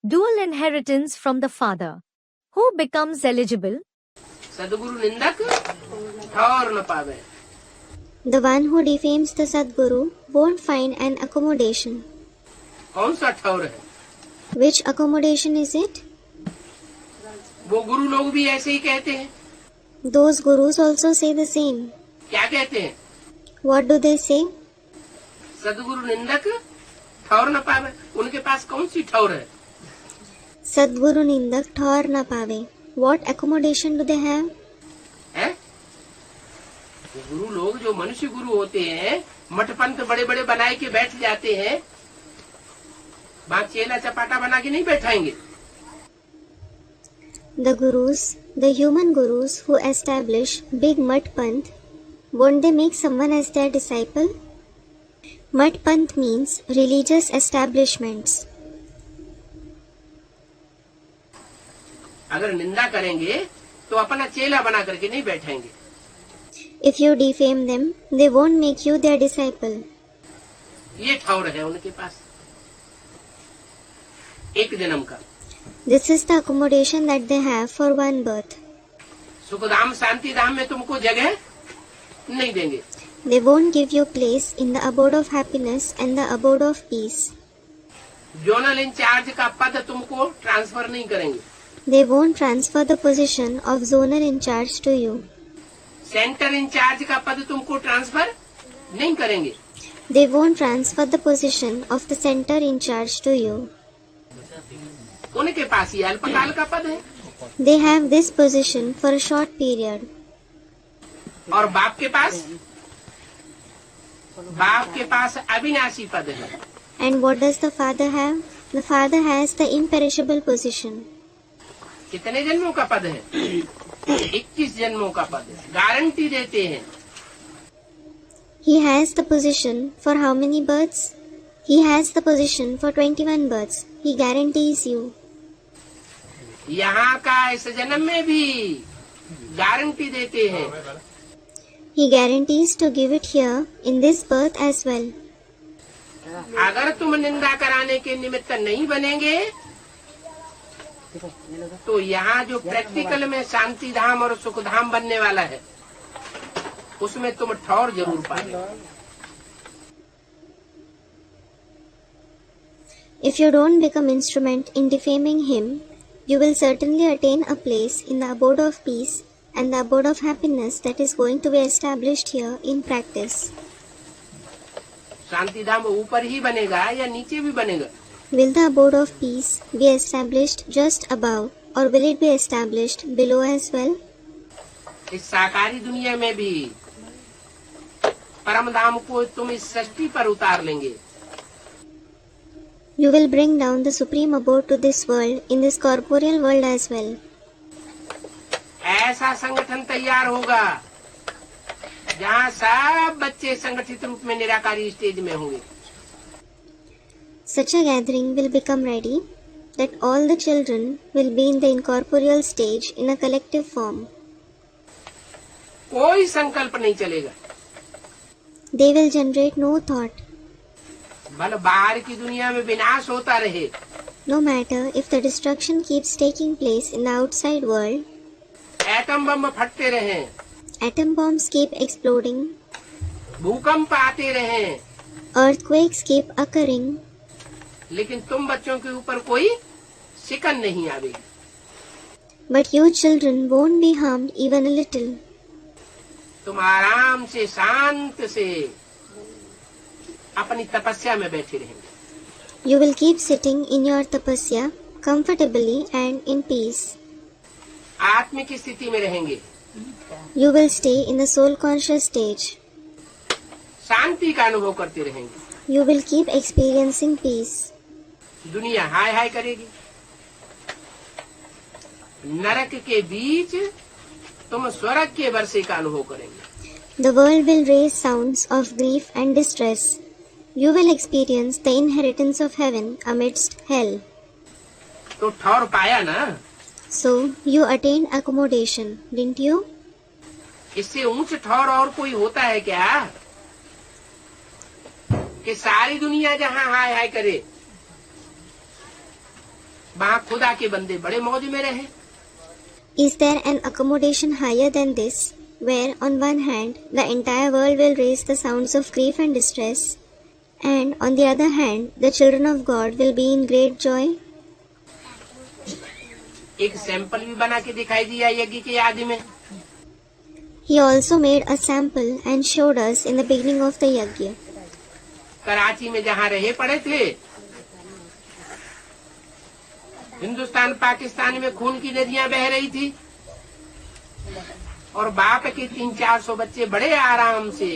dual inheritance from the father. Who becomes eligible? सदगुरु निंदक ठौर न पावे. The one who defames the Sadguru won't find an accommodation. कौन सा ठौर है? Which accommodation is it? वो गुरु लोग भी ऐसे ही कहते हैं. Those gurus also say the same. क्या कहते हैं? What do they say? सदगुरु निंदक ठौर न पावे. उनके पास कौन सी ठौर है? Sadguru Nindak Thaur na pave. What accommodation do they have? है? गुरु लोग जो मनुष्य गुरु होते हैं, मठ पंथ बड़े बड़े बनाए के बैठ जाते हैं, वहाँ चेला चपाटा बना के नहीं बैठाएंगे. The gurus, the human gurus who establish big Mat Panth, won't they make someone as their disciple? Mat Panth means religious establishments. अगर निंदा करेंगे तो अपना चेला बना करके नहीं बैठेंगे. If you defame them, they won't make you their disciple. ये ठौर है उनके पास एक जन्म का. This is the accommodation that they have for one birth. Sukhdham शांति धाम में तुमको जगह नहीं देंगे. They won't give you place in the abode of happiness and the abode of peace. Zonal incharge का पद तुमको ट्रांसफर नहीं करेंगे. They won't transfer the position of zonal in charge to you. Centre incharge का पद तुमको transfer नहीं करेंगे. They won't transfer the position of the center in charge to you. उनके पास ये अल्पकाल का पद है. They have this position for a short period. और बाप के पास अविनाशी पद है. And what does the father have? The father has the imperishable position. कितने जन्मों का पद है? 21 जन्मों का पद है. गारंटी देते हैं. He has the position for how many births? He has the position for 21 births. He guarantees you. यहाँ का इस जन्म में भी गारंटी देते हैं. He guarantees to give it here in this birth as well. अगर तुम निंदा कराने के निमित्त नहीं बनेंगे तो यहाँ जो प्रैक्टिकल में शांति धाम और सुख धाम बनने वाला है उसमें तुम ठौर जरूर पाएंगे. If you don't become instrument in defaming him, you will certainly attain a place in the abode of peace and the abode of happiness that is going to be established here in practice. शांति धाम ऊपर ही बनेगा या नीचे भी बनेगा? Will the abode of peace be established just above or will it be established below as well? इस साकारी दुनिया में भी परम धाम को तुम इस सृष्टि पर उतार लेंगे. You will bring down the supreme abode to this world in this corporeal world as well. ऐसा संगठन तैयार होगा जहाँ सब बच्चे संगठित रूप में निराकारी स्टेज में होंगे. Such a gathering will become ready that all the children will be in the incorporeal stage in a collective form. कोई संकल्प नहीं चलेगा. They will generate no thought. भले बाहर की दुनिया में विनाश होता रहे. No matter if the destruction keeps taking place in the outside world. Atom bomb फटते रहे. Atom bombs keep exploding. भूकंप आते रहे. Earthquakes keep occurring. लेकिन तुम बच्चों के ऊपर कोई शिकन नहीं आवेगी. But you children won't be harmed even a little. तुम आराम से शांत से अपनी तपस्या में बैठे रहेंगे. You will keep sitting in your tapasya comfortably and in peace. आत्मिक स्थिति में रहेंगे. You will stay in the soul conscious stage. शांति का अनुभव करते रहेंगे. You will keep experiencing peace. दुनिया हाय हाय करेगी. नरक के बीच तुम स्वर्ग के वर्षे का अनुभव करेंगे. The world will raise sounds of grief and distress. You will experience the inheritance of heaven amidst hell. तो ठौर पाया ना? So you attained accommodation, didn't you? इससे ऊंच ठौर और कोई होता है क्या कि सारी दुनिया जहाँ हाय हाय करे? वहाँ खुदा के बंदे बड़े मौज में रहे। Is there an accommodation higher than this, where on one hand the entire world will raise the sounds of grief and distress, and on the other hand the children of God will be in great joy? एक sample भी बना के दिखाई दिया यज्ञ के आदि में। He also made a sample and showed us in the beginning of the yajna. Karachi में जहाँ रहे पड़े थे, हिंदुस्तान पाकिस्तान में खून की नदियां बह रही थी और बाप के 300-400 बच्चे बड़े आराम से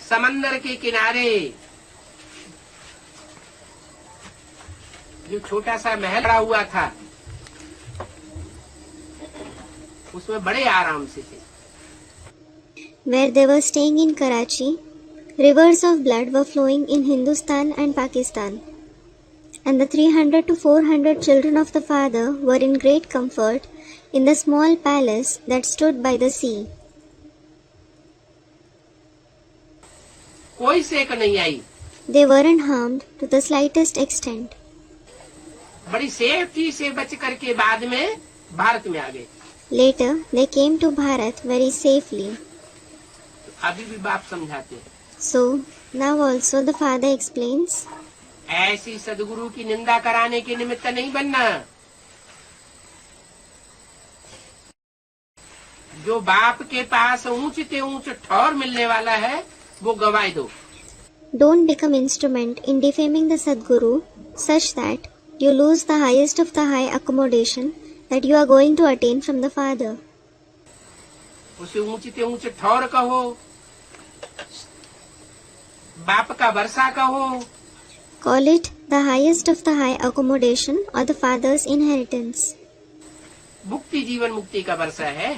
समंदर के किनारे जो छोटा सा महल बना हुआ था उसमें बड़े आराम से थे। Where they were staying in Karachi, rivers of blood were flowing in Hindustan and Pakistan, and the 300 to 400 children of the Father were in great comfort in the small palace that stood by the sea. कोई सेक नहीं आई। They weren't harmed to the slightest extent. बड़ी safety से बच करके बाद में भारत में आ गए। Later, they came to Bharat very safely. अभी भी बाप समझाते हैं। So, now also the Father explains, ऐसी सदगुरु की निंदा कराने के निमित्त नहीं बनना। जो बाप के पास ऊंच से ऊंच ठौर मिलने वाला है वो गवाए दो। don't become instrument in defaming the Sadguru such that you lose the highest of the high accommodation that you are going to attain from the Father. उसे ऊंच से ऊंच ठौर कहो, बाप का वर्षा कहो, Call it the highest of the high accommodation or the Father's inheritance. मुक्ति जीवन मुक्ति का वर्षा है।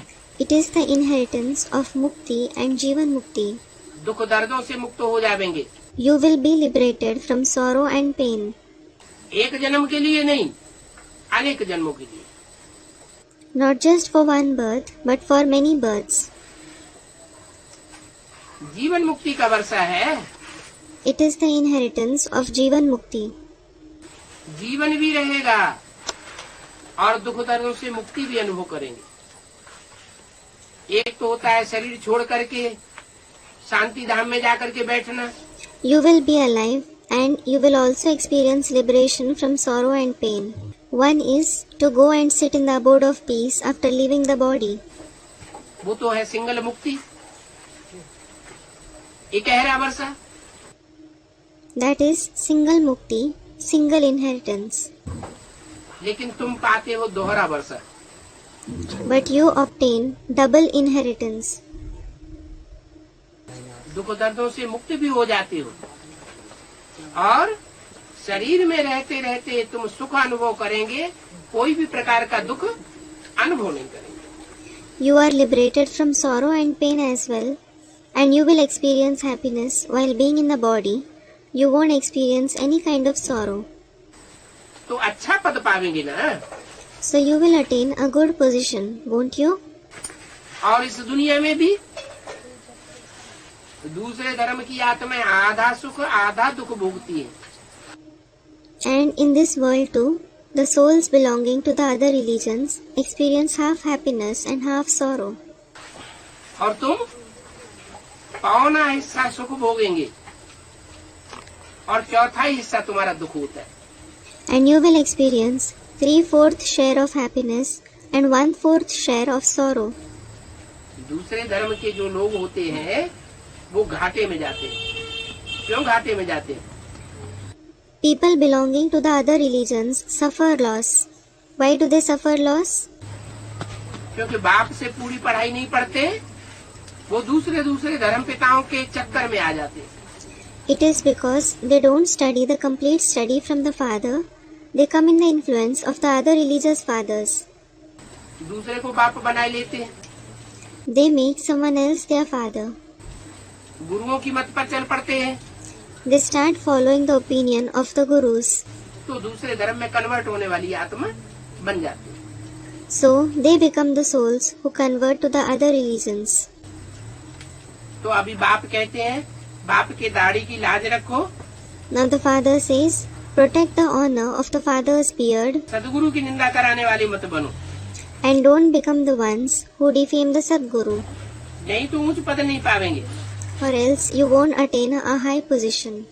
It is the inheritance of Mukti and Jivan Mukti. दुख दर्दों से मुक्त हो जाएंगे। You will be liberated from sorrow and pain. एक जन्म के लिए नहीं, अनेक जन्मों के लिए। Not just for one birth, but for many births. जीवन मुक्ति का वर्षा है। It is the inheritance of Jivan Mukti. जीवन भी रहेगा और दुख दर्दों से मुक्ति भी अनुभव करेंगे। एक तो होता है शरीर छोड़ करके शांति धाम में जाकर के बैठना। You will be alive and you will also experience liberation from sorrow and pain. One is to go and sit in the abode of peace after leaving the body. वो तो है सिंगल मुक्ति, इकहरा वर्षा। That is single mukti, single inheritance. लेकिन तुम पाते हो दोहरा वर्षा। But you obtain double inheritance. दुख दर्दों से मुक्त भी हो जाते हो और शरीर में रहते रहते तुम सुख अनुभव करेंगे, कोई भी प्रकार का दुख अनुभव नहीं करेंगे। You are liberated from sorrow and pain as well, and you will experience happiness while being in the body. You won't experience any kind of sorrow. तो अच्छा पद पावेंगे ना। So you will attain a good position, won't you? और इस दुनिया में भी दूसरे धर्म की आत्माएं आधा सुख आधा दुख भोगती है। And in this world too, the souls belonging to the other religions experience half happiness and half sorrow. और तुम पौना हिस्सा सुख भोगेंगे और चौथा हिस्सा तुम्हारा दुख होता है। And you will experience 3/4 share of happiness and 1/4 share of sorrow. दूसरे धर्म के जो लोग होते हैं वो घाटे में जाते हैं। क्यों घाटे में जाते हैं? People belonging to the other religions suffer loss. Why do they suffer loss? क्योंकि बाप से पूरी पढ़ाई नहीं पढ़ते, वो दूसरे धर्म पिताओं के चक्कर में आ जाते हैं। It is because they don't study the complete study from the Father. They come in the influence of the other religious fathers. दूसरे को बाप बनाए लेते हैं। They make someone else their father. गुरुओं की मत पर चल पड़ते हैं। They start following the opinion of the gurus. तो दूसरे धर्म में कन्वर्ट होने वाली आत्मा बन जाती है। So they become the souls who convert to the other religions. तो अभी बाप कहते हैं बाप के दाढ़ी की लाज रखो। Now the Father says, Protect the honor of the father's beard सदगुरु की निंदा कराने वाले मत बनो, and don't become the ones who defame the Sadguru, नहीं तो ऊंच पद नहीं पावेंगे। or else you won't attain a high position.